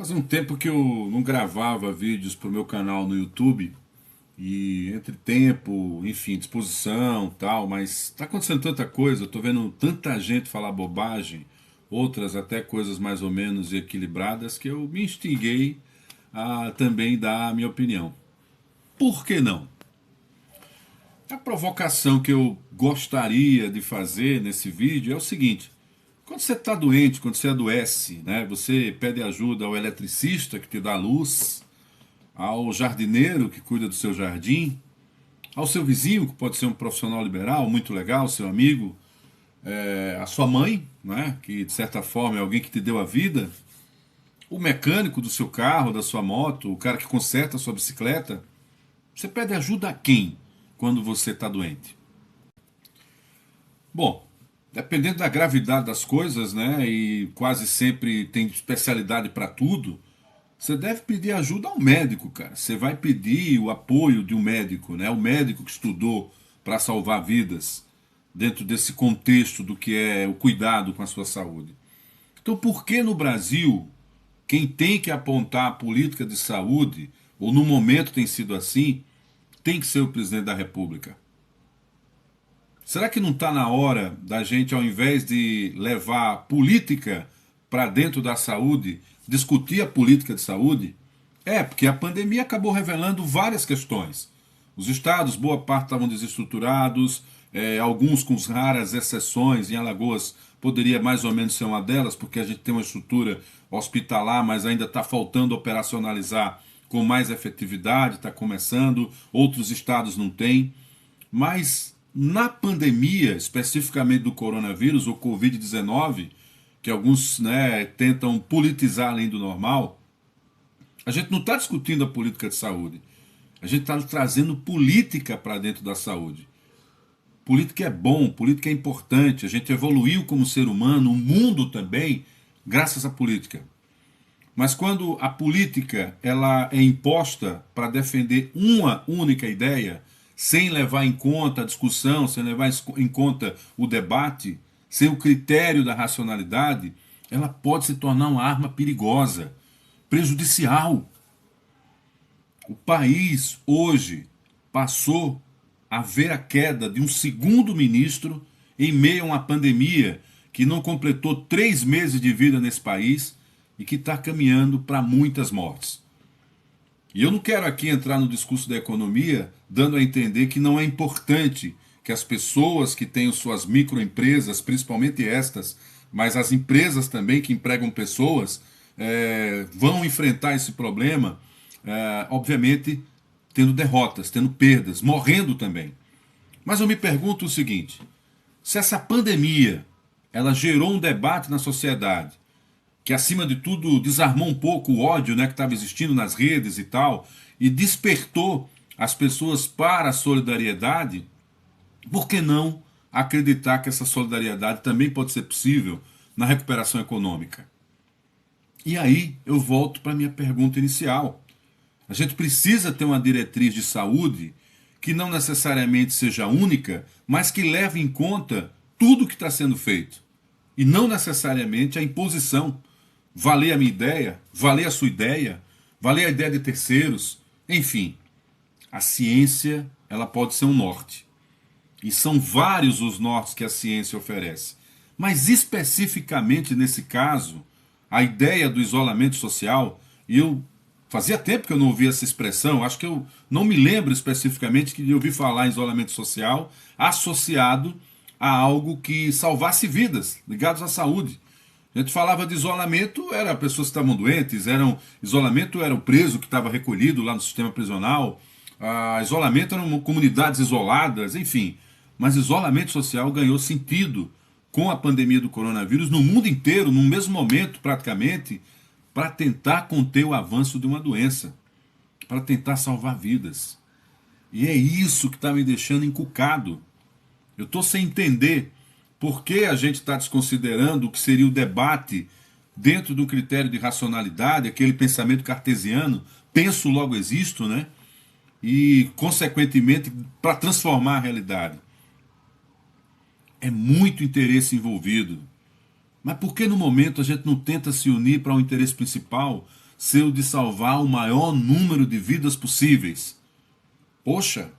Fazia um tempo que eu não gravava vídeos para o meu canal no YouTube e entre tempo, enfim, disposição, tal, mas está acontecendo tanta coisa, eu tô vendo tanta gente falar bobagem, outras até coisas mais ou menos equilibradas, que eu me instiguei a também dar a minha opinião. Por que não? A provocação que eu gostaria de fazer nesse vídeo é o seguinte: quando você está doente, quando você adoece, né, você pede ajuda ao eletricista que te dá luz, ao jardineiro que cuida do seu jardim, ao seu vizinho, que pode ser um profissional liberal, muito legal, seu amigo, a sua mãe, né, que de certa forma é alguém que te deu a vida, o mecânico do seu carro, da sua moto, o cara que conserta a sua bicicleta. Você pede ajuda a quem quando você está doente? Bom, dependendo da gravidade das coisas, né, e quase sempre tem especialidade para tudo, você deve pedir ajuda ao médico, cara. Você vai pedir o apoio de um médico, né, o médico que estudou para salvar vidas, dentro desse contexto do que é o cuidado com a sua saúde. Então, por que no Brasil, quem tem que apontar a política de saúde, ou no momento tem sido assim, tem que ser o presidente da República? Será que não está na hora da gente, ao invés de levar política para dentro da saúde, discutir a política de saúde? Porque a pandemia acabou revelando várias questões. Os estados, boa parte, estavam desestruturados, alguns com raras exceções. Em Alagoas poderia mais ou menos ser uma delas, porque a gente tem uma estrutura hospitalar, mas ainda está faltando operacionalizar com mais efetividade, está começando, outros estados não têm. Mas na pandemia, especificamente do coronavírus, ou Covid-19, que alguns, né, tentam politizar além do normal, a gente não está discutindo a política de saúde. A gente está trazendo política para dentro da saúde. Política é bom, política é importante, a gente evoluiu como ser humano, o mundo também, graças à política. Mas quando a política ela é imposta para defender uma única ideia, sem levar em conta a discussão, sem levar em conta o debate, sem o critério da racionalidade, ela pode se tornar uma arma perigosa, prejudicial. O país hoje passou a ver a queda de um segundo ministro em meio a uma pandemia que não completou 3 meses de vida nesse país e que está caminhando para muitas mortes. E eu não quero aqui entrar no discurso da economia dando a entender que não é importante que as pessoas que tenham suas microempresas, principalmente estas, mas as empresas também que empregam pessoas, vão enfrentar esse problema, obviamente, tendo derrotas, tendo perdas, morrendo também. Mas eu me pergunto o seguinte: se essa pandemia ela gerou um debate na sociedade, que acima de tudo desarmou um pouco o ódio, né, que estava existindo nas redes e tal, e despertou as pessoas para a solidariedade, por que não acreditar que essa solidariedade também pode ser possível na recuperação econômica? E aí eu volto para a minha pergunta inicial. A gente precisa ter uma diretriz de saúde que não necessariamente seja única, mas que leve em conta tudo que está sendo feito. E não necessariamente a imposição. Valer a minha ideia, valer a sua ideia, valer a ideia de terceiros, enfim. A ciência ela pode ser um norte. E são vários os nortes que a ciência oferece. Mas especificamente nesse caso, a ideia do isolamento social, e eu fazia tempo que eu não ouvia essa expressão, acho que eu não me lembro especificamente que eu ouvi falar em isolamento social associado a algo que salvasse vidas, ligados à saúde. A gente falava de isolamento, era pessoas que estavam doentes, isolamento era o preso que estava recolhido lá no sistema prisional, isolamento eram comunidades isoladas, enfim. Mas isolamento social ganhou sentido com a pandemia do coronavírus no mundo inteiro, no mesmo momento praticamente, para tentar conter o avanço de uma doença, para tentar salvar vidas. E é isso que está me deixando encucado. Eu estou sem entender por que a gente está desconsiderando o que seria o debate dentro do critério de racionalidade, aquele pensamento cartesiano, penso logo existo, né? E, consequentemente, para transformar a realidade. É muito interesse envolvido. Mas por que no momento a gente não tenta se unir para um interesse principal? ser o de salvar o maior número de vidas possíveis. Poxa,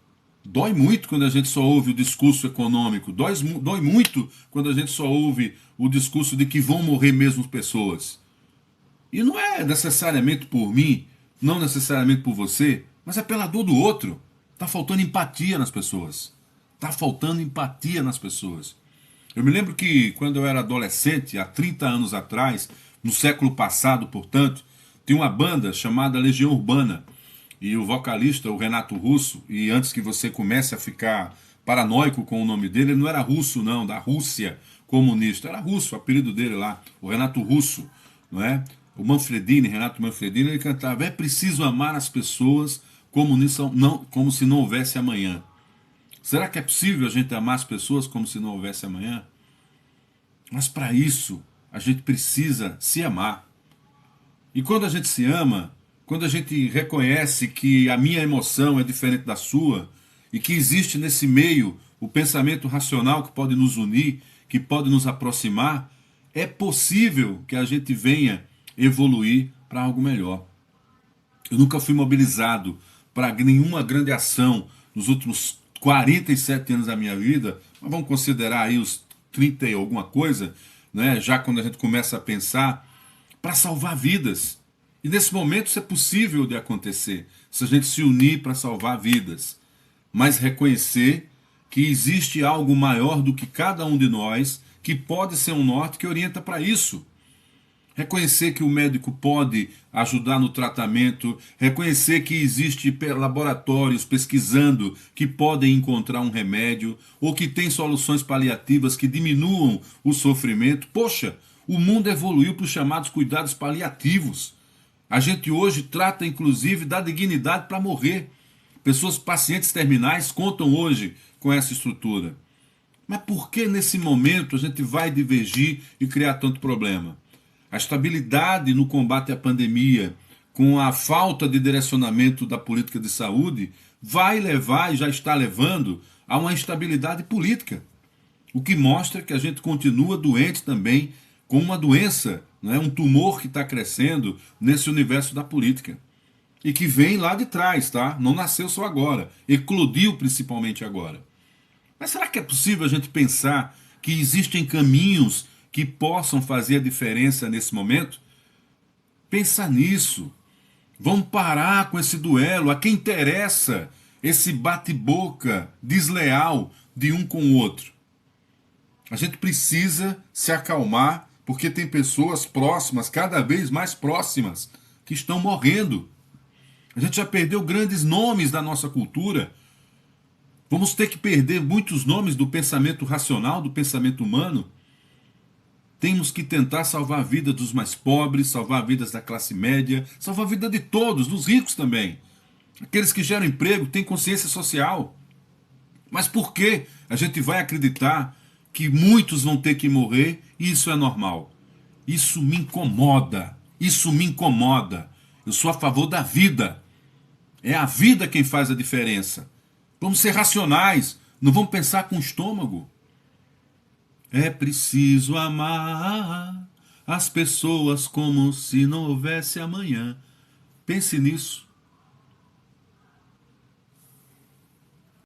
dói muito quando a gente só ouve o discurso econômico, dói muito quando a gente só ouve o discurso de que vão morrer mesmo pessoas. E não é necessariamente por mim, não necessariamente por você, mas é pela dor do outro. Está faltando empatia nas pessoas. Está faltando empatia nas pessoas. Eu me lembro que quando eu era adolescente, há 30 anos atrás, no século passado, portanto, tinha uma banda chamada Legião Urbana. E o vocalista, o Renato Russo, e antes que você comece a ficar paranoico com o nome dele, ele não era russo não, da Rússia comunista, era russo, o apelido dele lá, o Renato Russo, não é? O Manfredini, Renato Manfredini, ele cantava: é preciso amar as pessoas como se não houvesse amanhã. Será que é possível a gente amar as pessoas como se não houvesse amanhã? Mas para isso, a gente precisa se amar. E quando a gente se ama, quando a gente reconhece que a minha emoção é diferente da sua, e que existe nesse meio o pensamento racional que pode nos unir, que pode nos aproximar, é possível que a gente venha evoluir para algo melhor. Eu nunca fui mobilizado para nenhuma grande ação nos últimos 47 anos da minha vida, mas vamos considerar aí os 30 e alguma coisa, né? Já quando a gente começa a pensar, para salvar vidas. E nesse momento isso é possível de acontecer, se a gente se unir para salvar vidas. Mas reconhecer que existe algo maior do que cada um de nós, que pode ser um norte que orienta para isso. Reconhecer que o médico pode ajudar no tratamento, reconhecer que existe laboratórios pesquisando que podem encontrar um remédio, ou que tem soluções paliativas que diminuam o sofrimento. Poxa, o mundo evoluiu para os chamados cuidados paliativos. A gente hoje trata inclusive da dignidade para morrer. Pessoas, pacientes terminais, contam hoje com essa estrutura. Mas por que nesse momento a gente vai divergir e criar tanto problema? A estabilidade no combate à pandemia, com a falta de direcionamento da política de saúde, vai levar e já está levando a uma instabilidade política. O que mostra que a gente continua doente também com uma doença, né, um tumor que está crescendo nesse universo da política. E que vem lá de trás, tá? Não nasceu só agora, eclodiu principalmente agora. Mas será que é possível a gente pensar que existem caminhos que possam fazer a diferença nesse momento? Pensa nisso. Vamos parar com esse duelo. A quem interessa esse bate-boca desleal de um com o outro? A gente precisa se acalmar, porque tem pessoas próximas, cada vez mais próximas, que estão morrendo. A gente já perdeu grandes nomes da nossa cultura. Vamos ter que perder muitos nomes do pensamento racional, do pensamento humano. Temos que tentar salvar a vida dos mais pobres, salvar vidas da classe média, salvar a vida de todos, dos ricos também. Aqueles que geram emprego, têm consciência social. Mas por que a gente vai acreditar que muitos vão ter que morrer e isso é normal? Isso me incomoda. Isso me incomoda. Eu sou a favor da vida. É a vida quem faz a diferença. Vamos ser racionais, não vamos pensar com o estômago. É preciso amar as pessoas como se não houvesse amanhã. Pense nisso.